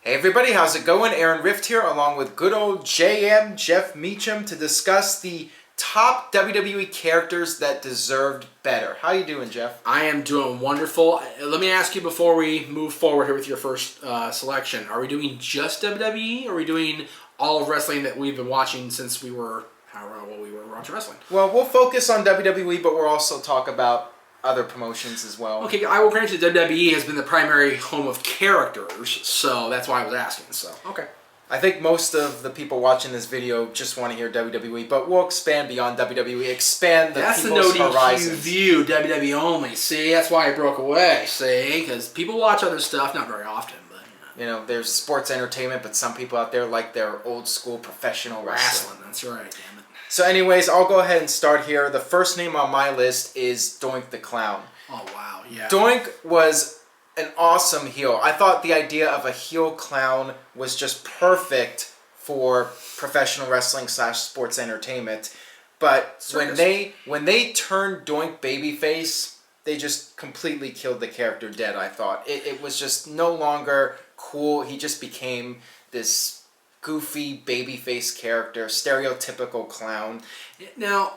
Hey everybody, how's it going? Aaron Rift here along with good old JM, Jeff Meacham, to discuss the top WWE characters that deserved better. How you doing, Jeff? I am doing wonderful. Let me ask you before we move forward here with your first selection. Are we doing just WWE, or are we doing all of wrestling that we've been watching since we were, however old we were watching wrestling? Well, we'll focus on WWE, but we'll also talk about other promotions as well. Okay, I will grant you WWE has been the primary home of characters, so that's why I was asking. So, okay. I think most of the people watching this video just want to hear WWE, but we'll expand beyond WWE, expand the people's horizons. That's the no DQ view, WWE only. See, that's why I broke away. See, because people watch other stuff, not very often, but you know, there's sports entertainment, but some people out there like their old school professional wrestling. That's right, damn it. So anyways, I'll go ahead and start here. The first name on my list is Doink the Clown. Oh, wow, yeah. Doink was an awesome heel. I thought the idea of a heel clown was just perfect for professional wrestling / sports entertainment. But when they turned Doink babyface, they just completely killed the character dead, I thought. It was just no longer cool. He just became this goofy babyface character, stereotypical clown. Now,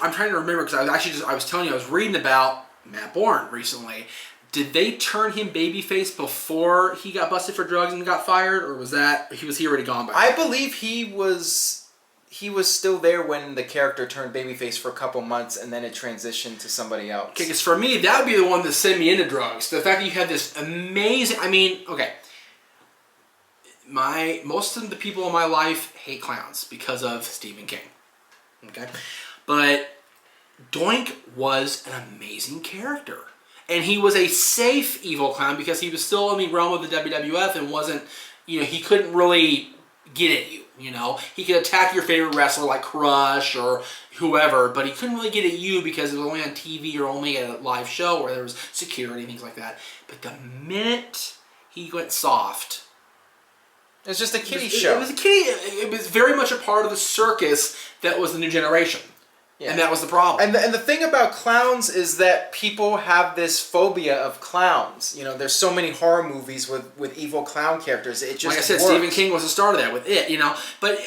I'm trying to remember, because I was telling you, I was reading about Matt Bourne recently. Did they turn him babyface before he got busted for drugs and got fired, or was he already gone by now? I believe he was still there when the character turned babyface for a couple months, and then it transitioned to somebody else. Okay, because for me, that would be the one that sent me into drugs. The fact that you had this amazing, okay. Most of the people in my life hate clowns because of Stephen King. Okay? But Doink was an amazing character. And he was a safe evil clown because he was still in the realm of the WWF and wasn't, he couldn't really get at you, He could attack your favorite wrestler like Crush or whoever, but he couldn't really get at you because it was only on TV or only at a live show where there was security and things like that. But the minute he went soft, it was just a kiddie show. It was a kiddie. It was very much a part of the circus that was the new generation. Yeah. And that was the problem. And the thing about clowns is that people have this phobia of clowns. There's so many horror movies with evil clown characters. It just like I said, works. Stephen King was the start of that with it. But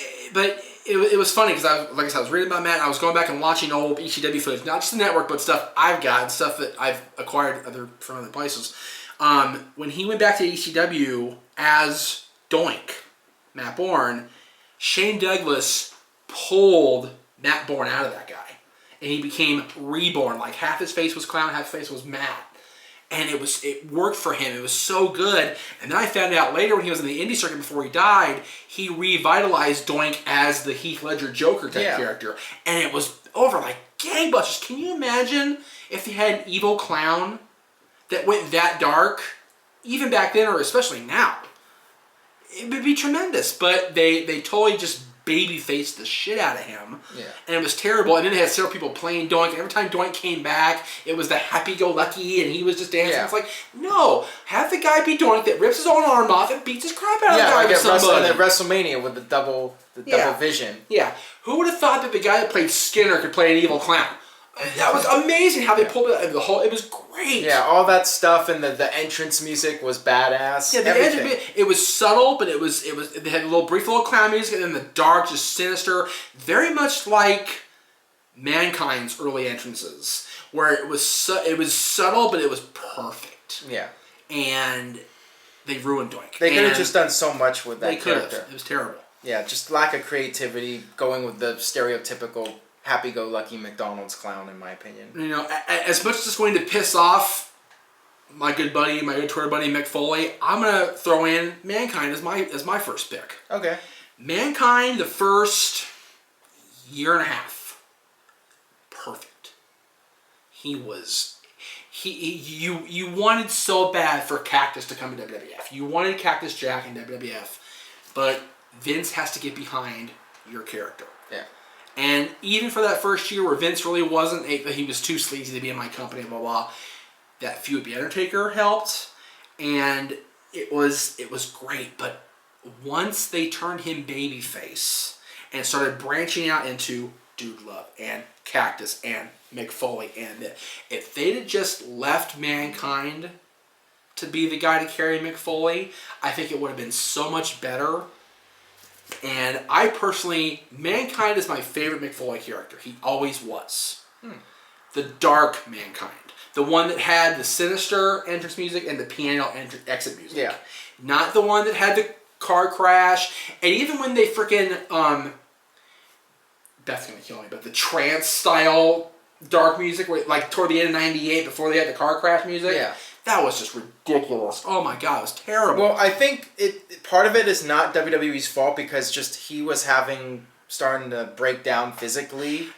it was funny because I was reading about Matt. And I was going back and watching old ECW footage, not just the network, but stuff I've got and stuff that I've acquired from other places. When he went back to ECW as Doink, Matt Bourne, Shane Douglas pulled Matt Bourne out of that guy. And he became reborn. Like half his face was clown, half his face was Matt. And it worked for him. It was so good. And then I found out later when he was in the indie circuit before he died, he revitalized Doink as the Heath Ledger Joker type character. And it was over like gangbusters. Can you imagine if they had an evil clown that went that dark? Even back then, or especially now. It would be tremendous. But they totally just baby-faced the shit out of him. Yeah. And it was terrible. And then they had several people playing Doink. And every time Doink came back, it was the happy-go-lucky, and he was just dancing. Yeah. It's like, no. Have the guy be Doink that rips his own arm off and beats his crap out of the guy with somebody. At WrestleMania with the double vision. Yeah. Who would have thought that the guy that played Skinner could play an evil clown? That was amazing how they pulled it. It was great. Yeah, all that stuff and the entrance music was badass. Yeah, the entrance, it was subtle, but it was they had a brief little clown music, and then the dark, just sinister, very much like Mankind's early entrances, where it was subtle, but it was perfect. Yeah, and they ruined Doink. They could have just done so much with that character. It was terrible. Yeah, just lack of creativity, going with the stereotypical happy-go-lucky McDonald's clown, in my opinion. As much as it's going to piss off my good Twitter buddy Mick Foley, I'm gonna throw in Mankind as my first pick. Okay. Mankind, the first year and a half, perfect. You wanted so bad for Cactus to come to WWF. You wanted Cactus Jack in WWF, but Vince has to get behind your character. Yeah. And even for that first year where Vince really wasn't, he was too sleazy to be in my company, blah, blah, that feud with The Undertaker helped. And it was great. But once they turned him babyface and started branching out into Dude Love and Cactus and Mick Foley, and if they'd have just left Mankind to be the guy to carry Mick Foley. I think it would have been so much better. And I personally, Mankind is my favorite Mick Foley character. He always was. The dark Mankind. The one that had the sinister entrance music and the piano exit music. Yeah. Not the one that had the car crash. And even when they freaking, Beth's gonna kill me, but the trance style dark music, where, like toward the end of '98, before they had the car crash music, that was just ridiculous. Oh my god, it was terrible. Well, I think part of it is not WWE's fault, because just he was starting to break down physically,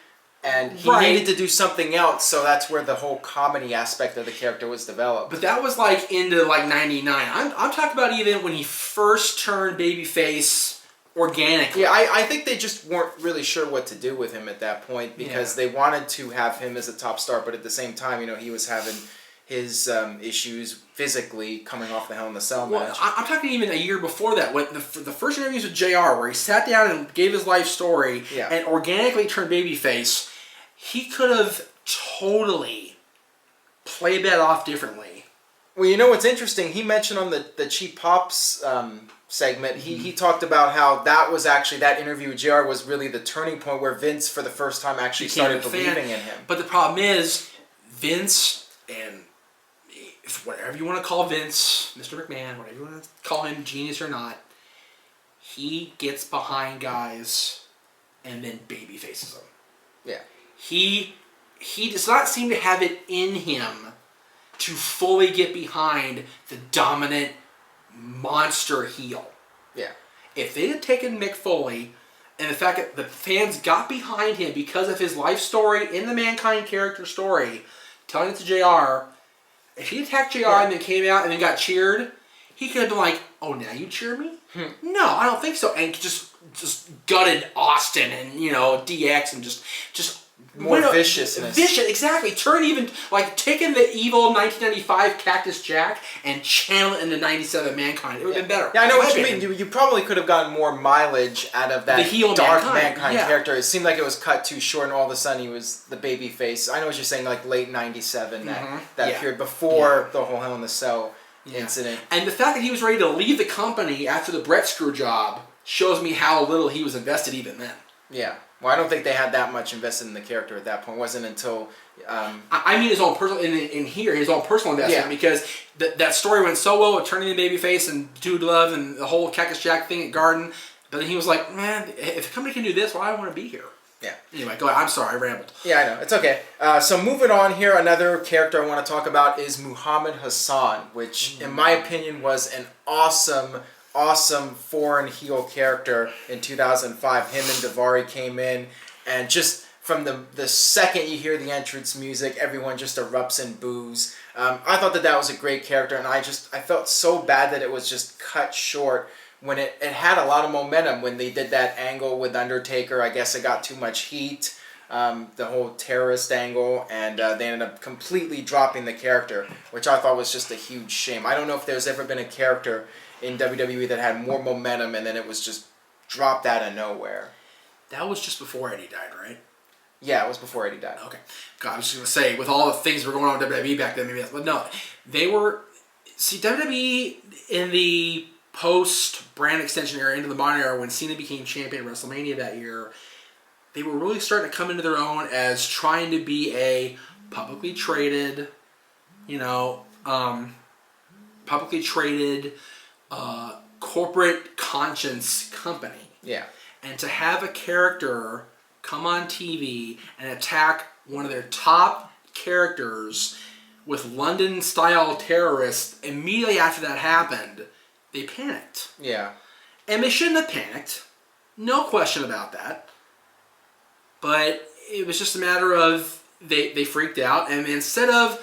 and he needed to do something else. So that's where the whole comedy aspect of the character was developed. But that was like into like '99. I'm talking about even when he first turned babyface organically. Yeah, I think they just weren't really sure what to do with him at that point, because they wanted to have him as a top star, but at the same time, you know, he was having his issues physically coming off the Hell in the Cell match. I'm talking even a year before that, when the first interviews with JR, where he sat down and gave his life story and organically turned babyface, he could have totally played that off differently. Well, you know what's interesting? He mentioned on the Cheap Pops segment, he talked about how that was actually, that interview with JR was really the turning point where Vince, for the first time, actually started believing in him. But the problem is, Vince, and whatever you want to call Vince, Mr. McMahon, whatever you want to call him, genius or not, he gets behind guys and then baby faces them. Yeah. He does not seem to have it in him to fully get behind the dominant monster heel. Yeah. If they had taken Mick Foley, and the fact that the fans got behind him because of his life story in the Mankind character story, telling it to JR, if he attacked JR and then came out and then got cheered, he could have been like, "Oh, now you cheer me?" No, I don't think so. And just gutted Austin and, you know, DX and just more viciousness. Vicious, exactly. Turn even, like, taking the evil 1995 Cactus Jack and channel it into 97 Mankind. It would have been better. Yeah, I know what you mean. You probably could have gotten more mileage out of that dark Mankind character. It seemed like it was cut too short, and all of a sudden he was the baby face. I know what you're saying, like late 97, that period before the whole Hell in the Cell incident. And the fact that he was ready to leave the company after the Brett screw job shows me how little he was invested even then. Yeah. Well, I don't think they had that much invested in the character at that point. It wasn't until... I mean his own personal... In here, his own personal investment, because that story went so well with turning the babyface and Dude Love and the whole Cactus Jack thing at Garden. But then he was like, man, if the company can do this, why do I want to be here? Yeah. Anyway, go ahead. I'm sorry, I rambled. Yeah, I know. It's okay. So moving on here, another character I want to talk about is Muhammad Hassan, which, in my opinion, was an awesome foreign heel character in 2005. Him and Daivari came in, and just from the second you hear the entrance music, everyone just erupts in boos. I thought that was a great character, and I felt so bad that it was just cut short when it had a lot of momentum when they did that angle with Undertaker. I guess it got too much heat, the whole terrorist angle, and they ended up completely dropping the character, which I thought was just a huge shame. I don't know if there's ever been a character in WWE that had more momentum and then it was just dropped out of nowhere. That was just before Eddie died, right? Yeah, it was before Eddie died. Okay. God, I was just going to say, with all the things that were going on with WWE back then, maybe that's... But no, they were... See, WWE in the post-brand extension era, into the modern era, when Cena became champion at WrestleMania that year, they were really starting to come into their own as trying to be a publicly traded, corporate conscience company. Yeah. And to have a character come on TV and attack one of their top characters with London-style terrorists, immediately after that happened, they panicked. Yeah. And they shouldn't have panicked. No question about that. But it was just a matter of they freaked out, and instead of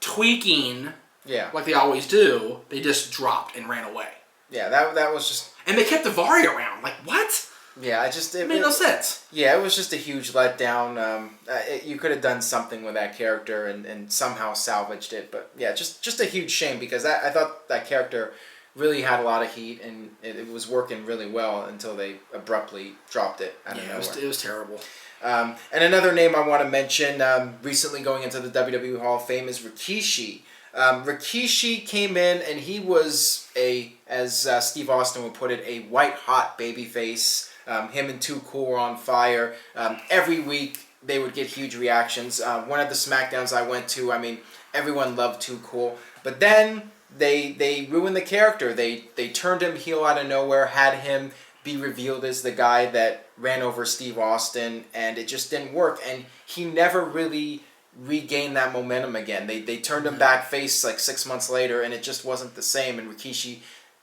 tweaking like they always do, they just dropped and ran away. Yeah, that was just... And they kept Daivari around. Like, what? Yeah, it made no sense. Yeah, it was just a huge letdown. You could have done something with that character and somehow salvaged it. But yeah, just a huge shame, because I thought that character really had a lot of heat, and it was working really well until they abruptly dropped it out of nowhere. It was terrible. And another name I want to mention, recently going into the WWE Hall of Fame, is Rikishi. Rikishi came in and he was as Steve Austin would put it, a white-hot babyface. Him and Too Cool were on fire. Every week they would get huge reactions. One of the SmackDowns I went to, I mean, everyone loved Too Cool. But then they ruined the character. They turned him heel out of nowhere, had him be revealed as the guy that ran over Steve Austin, and it just didn't work. And he never really regained that momentum again. They turned him back face like 6 months later, and it just wasn't the same. And Rikishi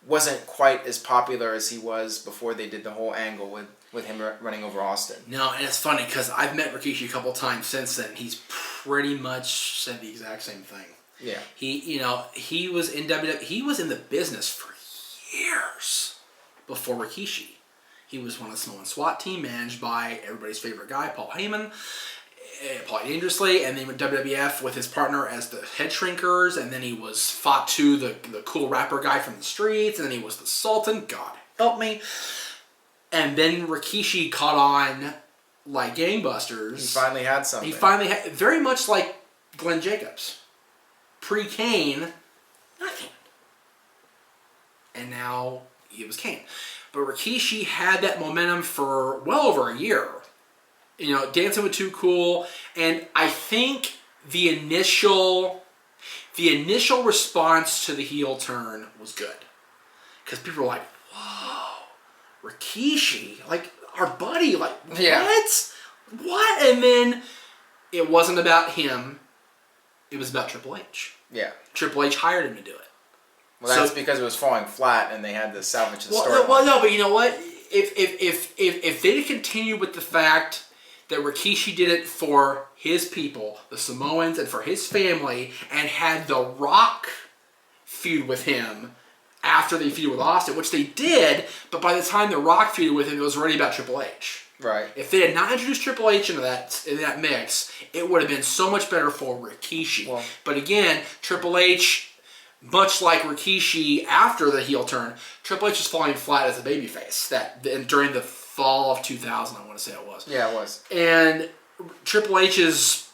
wasn't quite as popular as he was before they did the whole angle with him running over Austin. No, and it's funny because I've met Rikishi a couple times since then. He's pretty much said the exact same thing. Yeah. He was in WWE. He was in the business for years before Rikishi. He was one of the Samoan SWAT team managed by everybody's favorite guy, Paul Heyman. Paul Dangerously, and then went WWF with his partner as the Head Shrinkers, and then he was fought to the cool rapper guy from the streets, and then he was the Sultan. God help me. And then Rikishi caught on like gangbusters. He finally had something. He finally had, very much like Glenn Jacobs. Pre-Kane, nothing. And now it was Kane. But Rikishi had that momentum for well over a year. You know, dancing with Too Cool, and I think the initial response to the heel turn was good, because people were like, "Whoa, Rikishi, like our buddy, like what?" And then it wasn't about him; it was about Triple H. Yeah, Triple H hired him to do it. Well, that's because it was falling flat, and they had to salvage the story. Well, no, but you know what? If they continue with the fact that Rikishi did it for his people, the Samoans, and for his family, and had The Rock feud with him after they feuded with Austin, which they did, but by the time The Rock feuded with him, it was already about Triple H. Right. If they had not introduced Triple H into that mix, it would have been so much better for Rikishi. Well, but again, Triple H, much like Rikishi after the heel turn, Triple H was falling flat as a babyface during the fall of 2000, I want to say it was. Yeah, it was. And Triple H is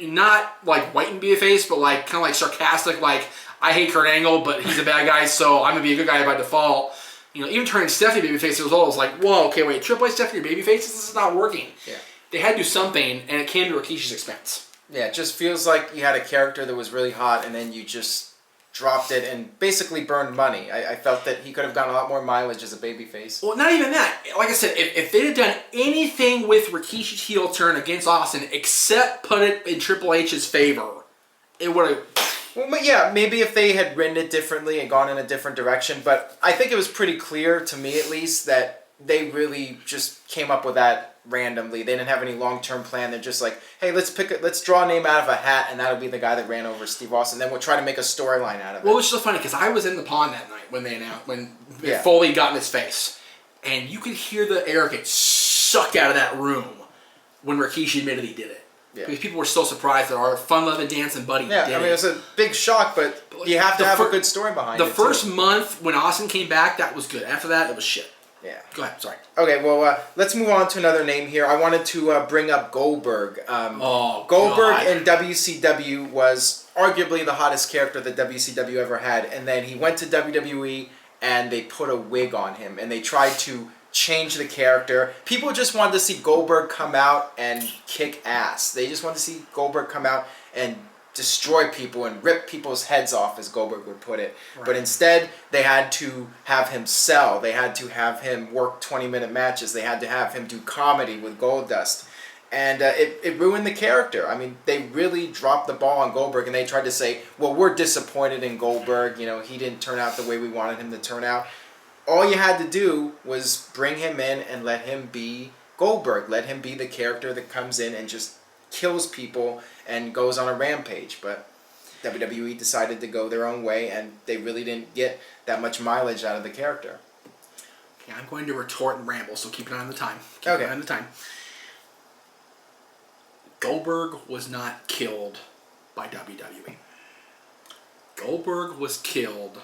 not like white and be a face, but like kind of like sarcastic, like I hate Kurt Angle, but he's a bad guy, so I'm gonna be a good guy by default. You know, even turning Stephanie babyface, it was always like, whoa, okay, wait, Triple H, Stephanie babyface, this is not working. Yeah. They had to do something, and it came to Rikishi's expense. Yeah, it just feels like you had a character that was really hot, and then you just dropped it and basically burned money. I felt that he could have gotten a lot more mileage as a babyface. Well, not even that. Like I said, if they'd have done anything with Rikishi's heel turn against Austin except put it in Triple H's favor, it would have... Well, yeah, maybe if they had written it differently and gone in a different direction, but I think it was pretty clear, to me at least, that they really just came up with that randomly. They didn't have any long-term plan. They're just like, hey, let's draw a name out of a hat, and that'll be the guy that ran over Steve Austin. Then we'll try to make a storyline out of it. Well, it's so funny because I was in the pond that night when Foley got in his face, and you could hear the air get sucked out of that room when Rikishi admitted he did it. Yeah. Because people were so surprised that our fun-loving dancing buddy did it. Yeah, I mean, it was a big shock, but you have to have a good story behind it. The first month when Austin came back, that was good. After that, it was shit. Yeah. Go ahead. Sorry. Okay. Well, let's move on to another name here. I wanted to bring up Goldberg. Goldberg in WCW was arguably the hottest character that WCW ever had, and then he went to WWE and they put a wig on him and they tried to change the character. People just wanted to see Goldberg come out and kick ass. They just wanted to see Goldberg come out and destroy people and rip people's heads off, as Goldberg would put it. Right. But instead, they had to have him sell. They had to have him work 20-minute matches. They had to have him do comedy with Goldust. And it ruined the character. I mean, they really dropped the ball on Goldberg, and they tried to say, well, we're disappointed in Goldberg. You know, he didn't turn out the way we wanted him to turn out. All you had to do was bring him in and let him be Goldberg. Let him be the character that comes in and just kills people and goes on a rampage. But WWE decided to go their own way, and they really didn't get that much mileage out of the character. Okay, I'm going to retort and ramble, so keep an eye on the time. Keep an eye on the time. Goldberg was not killed by WWE. Goldberg was killed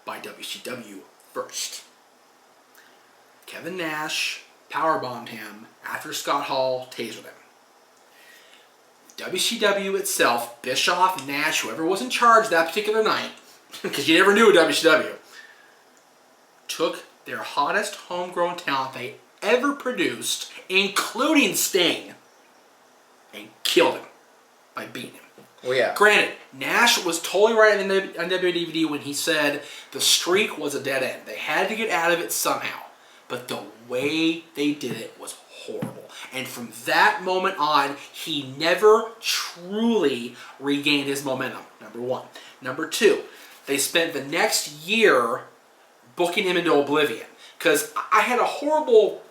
by WCW first. Kevin Nash powerbombed him after Scott Hall tasered him. WCW itself, Bischoff, Nash, whoever was in charge that particular night, because you never knew WCW, took their hottest homegrown talent they ever produced, including Sting, and killed him by beating him. Well, yeah. Granted, Nash was totally right on WDVD when he said the streak was a dead end. They had to get out of it somehow. But the way they did it was horrible. And from that moment on, he never truly regained his momentum, number one. Number two, they spent the next year booking him into oblivion. Because I had a horrible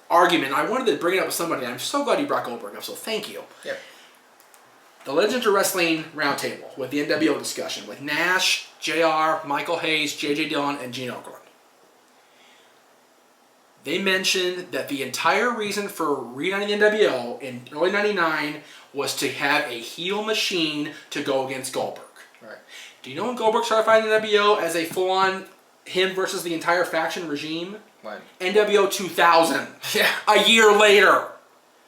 argument. I wanted to bring it up with somebody. And I'm so glad you brought Goldberg up, so thank you. Yeah. The Legends of Wrestling Roundtable with the NWO discussion with Nash, JR, Michael Hayes, JJ Dillon, and Gene Okerlund. They mentioned that the entire reason for reuniting the NWO in early '99 was to have a heel machine to go against Goldberg. Right. Do you know when Goldberg started fighting the NWO as a full-on him versus the entire faction regime? When? NWO 2000. Yeah. A year later.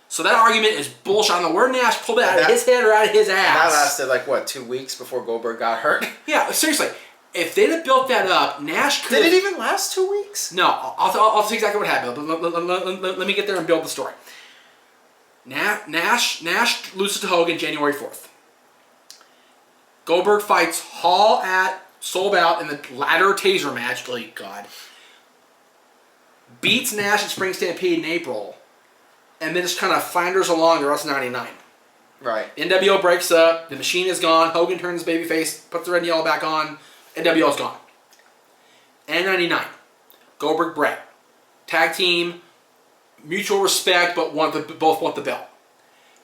So that argument is bullshit. I don't know where Nash pulled it out of his head or out of his ass. That lasted like, what, 2 weeks before Goldberg got hurt? Yeah, seriously. If they'd have built that up, Nash could. Did it even last 2 weeks? No, I'll see exactly what happened. But let me get there and build the story. Nash loses to Hogan January 4th. Goldberg fights Hall at Sold Out in the ladder taser match. Oh, God. Beats Nash at Spring Stampede in April. And then just kind of flounders along the rest of '99. Right. NWO breaks up. The machine is gone. Hogan turns babyface, puts the red and yellow back on. NWO is gone. And '99. Goldberg, Bret. Tag team. Mutual respect, but both want the belt.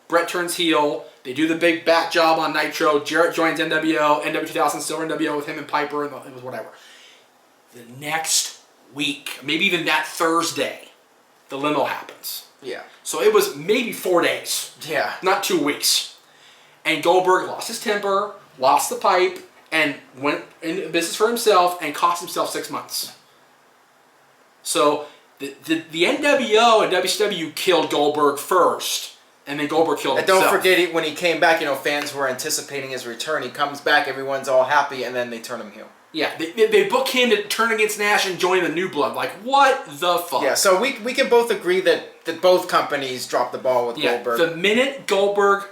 Bret turns heel. They do the big bat job on Nitro. Jarrett joins NWO. NW 2000 still NWO with him and Piper and it was whatever. The next week, maybe even that Thursday, the limo happens. Yeah. So it was maybe 4 days. Yeah. Not 2 weeks. And Goldberg lost his temper, lost the pipe, and went into business for himself and cost himself 6 months. So the NWO and WCW killed Goldberg first, and then Goldberg killed himself. And don't forget, when he came back, fans were anticipating his return. He comes back, everyone's all happy, and then they turn him heel. Yeah, they book him to turn against Nash and join the New Blood. Like, what the fuck? Yeah, so we can both agree that both companies dropped the ball with Goldberg. The minute Goldberg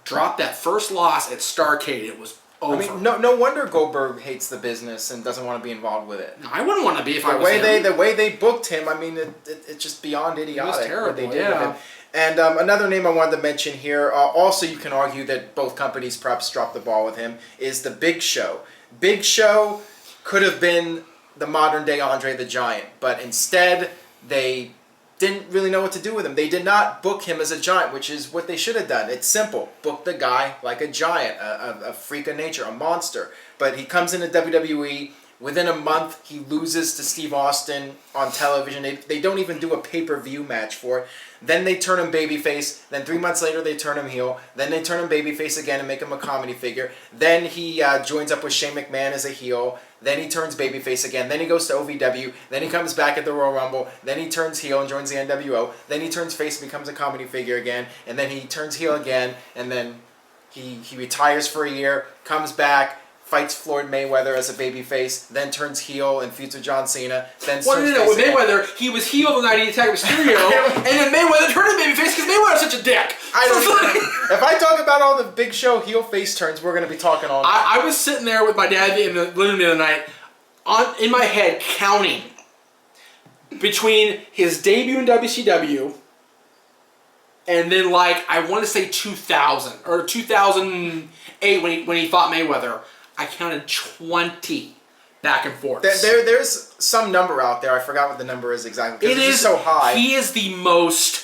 dropped that first loss at Starrcade, it was over. I mean, no wonder Goldberg hates the business and doesn't want to be involved with it. No, I wouldn't want to be if I was him. The way they booked him, I mean, it's just beyond idiotic. It was terrible, what they did with him. And another name I wanted to mention here, also you can argue that both companies perhaps dropped the ball with him, is the Big Show. Big Show could have been the modern day Andre the Giant, but instead they didn't really know what to do with him. They did not book him as a giant, which is what they should have done. It's simple. Book the guy like a giant, a freak of nature, a monster. But he comes into WWE. Within a month, he loses to Steve Austin on television. They don't even do a pay-per-view match for it. Then they turn him babyface. Then 3 months later, they turn him heel. Then they turn him babyface again and make him a comedy figure. Then he joins up with Shane McMahon as a heel. Then he turns babyface again. Then he goes to OVW. Then he comes back at the Royal Rumble. Then he turns heel and joins the NWO. Then he turns face and becomes a comedy figure again. And then he turns heel again. And then he retires for a year, comes back, fights Floyd Mayweather as a babyface, then turns heel and feuds with John Cena. Then with Mayweather, he was heel the night he attacked Mysterio, and then Mayweather turned him babyface because Mayweather's such a dick. If I talk about all the Big Show heel face turns, we're going to be talking all night. I was sitting there with my dad in the living room the other night, in my head, counting between his debut in WCW and then, I want to say 2000 or 2008 when he fought Mayweather. I counted 20 back and forth. There's some number out there. I forgot what the number is exactly. It is so high. He is the most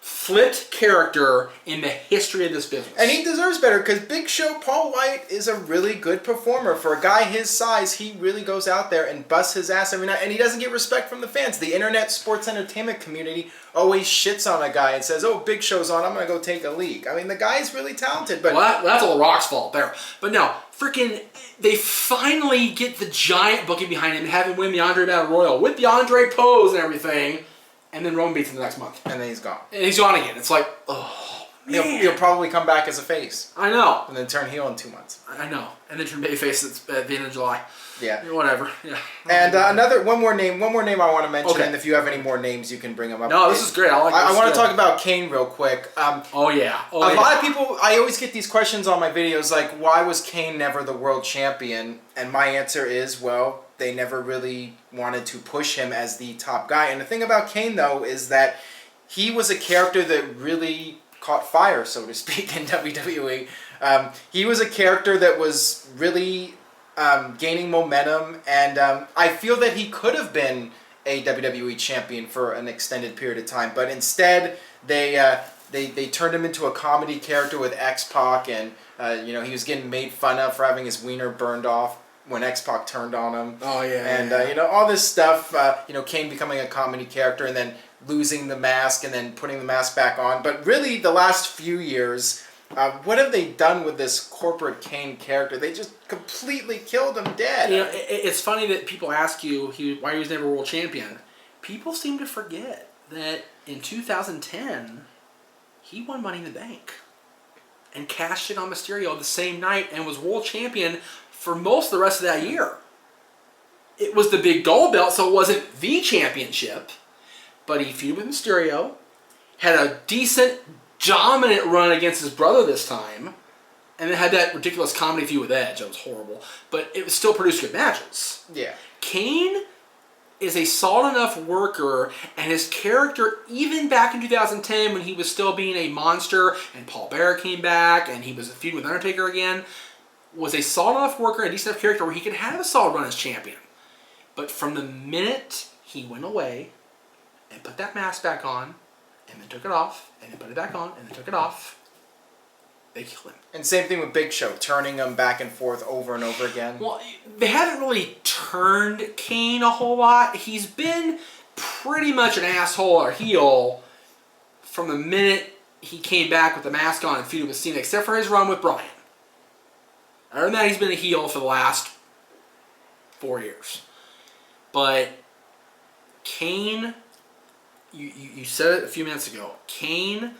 flipped character in the history of this business. And he deserves better because Big Show Paul White is a really good performer. For a guy his size, he really goes out there and busts his ass every night. And he doesn't get respect from the fans. The internet sports entertainment community always shits on a guy and says, oh, Big Show's on, I'm going to go take a leak. I mean, the guy's really talented. But that's all Rock's fault there. But no, freaking, they finally get the Giant booking behind him and have him win the Andre Battle Royal with the Andre pose and everything. And then Roman beats him the next month. And then he's gone. And he's gone again. It's like, oh, He'll probably come back as a face. I know. And then turn heel in 2 months. I know. And then turn babyface at the end of July. Yeah. Whatever. Yeah. And one more name I want to mention, Okay. and if you have any more names, you can bring them up. No, this is great. I like this. I want to talk about Kane real quick. Oh, yeah. A lot of people, I always get these questions on my videos like, why was Kane never the world champion? And my answer is, well, they never really wanted to push him as the top guy. And the thing about Kane, though, is that he was a character that really caught fire, so to speak, in WWE. He was a character that was really gaining momentum, and I feel that he could have been a WWE champion for an extended period of time, but instead they turned him into a comedy character with X-Pac, and he was getting made fun of for having his wiener burned off when X-Pac turned on him. Oh, yeah. And all this stuff, Kane becoming a comedy character and then losing the mask and then putting the mask back on. But really, the last few years, what have they done with this corporate Kane character? They just completely killed him dead. It's funny that people ask you why he was never world champion. People seem to forget that in 2010, he won Money in the Bank and cashed in on Mysterio the same night and was world champion for most of the rest of that year. It was the big gold belt, so it wasn't the championship, but he feuded with Mysterio, had a decent, dominant run against his brother this time, and then had that ridiculous comedy feud with Edge. That was horrible, but it still produced good matches. Yeah. Kane is a solid enough worker, and his character, even back in 2010 when he was still being a monster, and Paul Bearer came back, and he was feuding with Undertaker again, was a solid enough worker and a decent enough character where he could have a solid run as champion. But from the minute he went away and put that mask back on, and then took it off, and then put it back on, and then took it off, they killed him. And same thing with Big Show, turning him back and forth over and over again. Well, they haven't really turned Kane a whole lot. He's been pretty much an asshole or heel from the minute he came back with the mask on and feuded with Cena, except for his run with Bryan. Other than that, he's been a heel for the last 4 years. But Kane, you said it a few minutes ago, Kane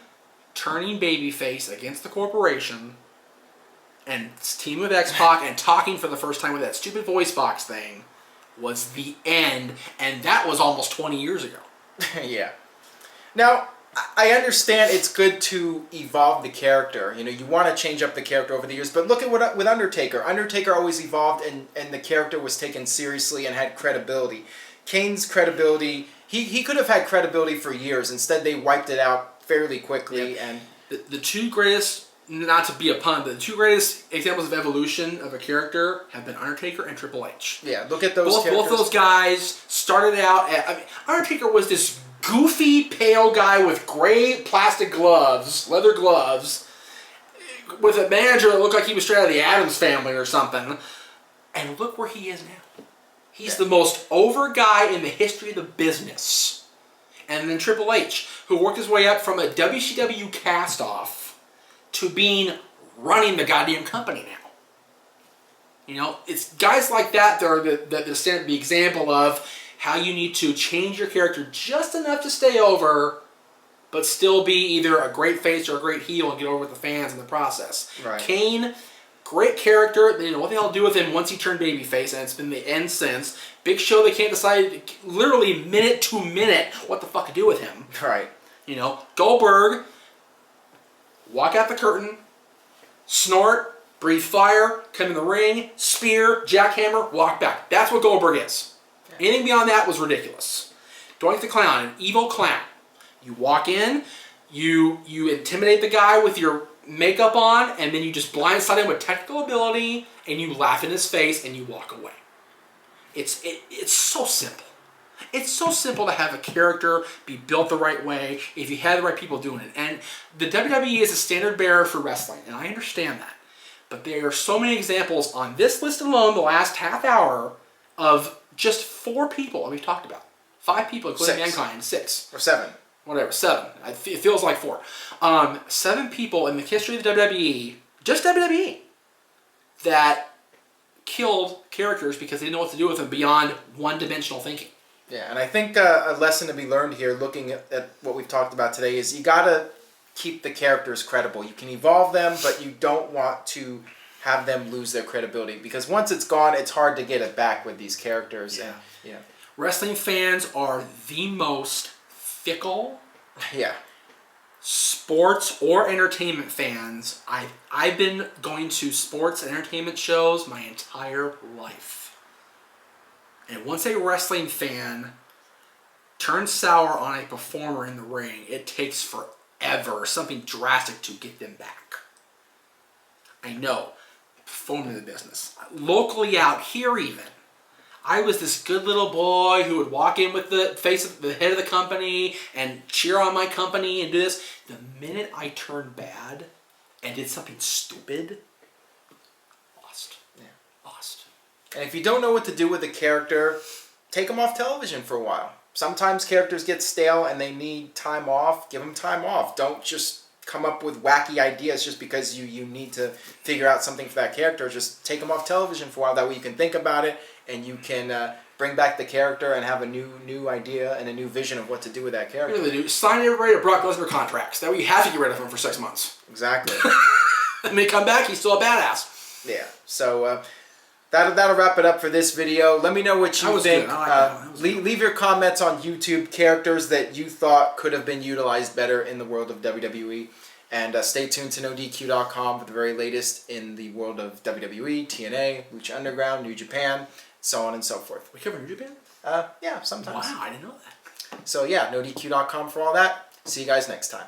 turning babyface against the corporation and teaming with X-Pac and talking for the first time with that stupid voice box thing was the end, and that was almost 20 years ago. Yeah. Now, I understand it's good to evolve the character. You want to change up the character over the years, but look at what with Undertaker. Undertaker always evolved, and the character was taken seriously and had credibility. Kane's credibility, he could have had credibility for years. Instead, they wiped it out fairly quickly. Yeah. And the two greatest, not to be a pun, but the two greatest examples of evolution of a character have been Undertaker and Triple H. Yeah, look at those characters. Both those guys started out Undertaker was this goofy, pale guy with gray plastic gloves, leather gloves, with a manager that looked like he was straight out of the Addams Family or something. And look where he is now. He's the most over guy in the history of the business. And then Triple H, who worked his way up from a WCW cast-off to running the goddamn company now. It's guys like that that are the example of how you need to change your character just enough to stay over, but still be either a great face or a great heel and get over with the fans in the process. Right. Kane, great character. What the hell to do with him once he turned babyface, and it's been the end since. Big Show, they can't decide literally minute to minute what the fuck to do with him. Right. Goldberg, walk out the curtain, snort, breathe fire, come in the ring, spear, jackhammer, walk back. That's what Goldberg is. Anything beyond that was ridiculous. Doink the Clown, an evil clown. You walk in, you intimidate the guy with your makeup on, and then you just blindside him with technical ability, and you laugh in his face, and you walk away. It's so simple. It's so simple to have a character be built the right way if you have the right people doing it. And the WWE is a standard bearer for wrestling, and I understand that. But there are so many examples on this list alone, the last half hour, of just 4 people that we've talked about. 5 people, including Mankind. 6. Or 7. Whatever, 7. It feels like 4. 7 people in the history of the WWE, just WWE, that killed characters because they didn't know what to do with them beyond one-dimensional thinking. Yeah, and I think a lesson to be learned here, looking at what we've talked about today, is you gotta keep the characters credible. You can evolve them, but you don't want to have them lose their credibility, because once it's gone, it's hard to get it back with these characters. Yeah. And yeah, wrestling fans are the most fickle. Yeah. Sports or entertainment fans. I've been going to sports and entertainment shows my entire life, and once a wrestling fan turns sour on a performer in the ring, it takes forever, something drastic, to get them back. I know. Performing in the business. Locally out here even, I was this good little boy who would walk in with the head of the company and cheer on my company and do this. The minute I turned bad and did something stupid, lost. Yeah. Lost. And if you don't know what to do with a character, take them off television for a while. Sometimes characters get stale and they need time off. Give them time off. Don't just come up with wacky ideas just because you need to figure out something for that character. Just take them off television for a while. That way you can think about it and you can bring back the character and have a new idea and a new vision of what to do with that character. What do they do? Sign everybody to Brock Lesnar contracts. That way you have to get rid of him for 6 months. Exactly. And they come back, he's still a badass. Yeah. So that'll wrap it up for this video. Let me know what you think. Leave your comments on YouTube, characters that you thought could have been utilized better in the world of WWE. And stay tuned to NoDQ.com for the very latest in the world of WWE, TNA, Lucha Underground, New Japan, so on and so forth. We cover New Japan? Yeah, sometimes. Wow, I didn't know that. So yeah, NoDQ.com for all that. See you guys next time.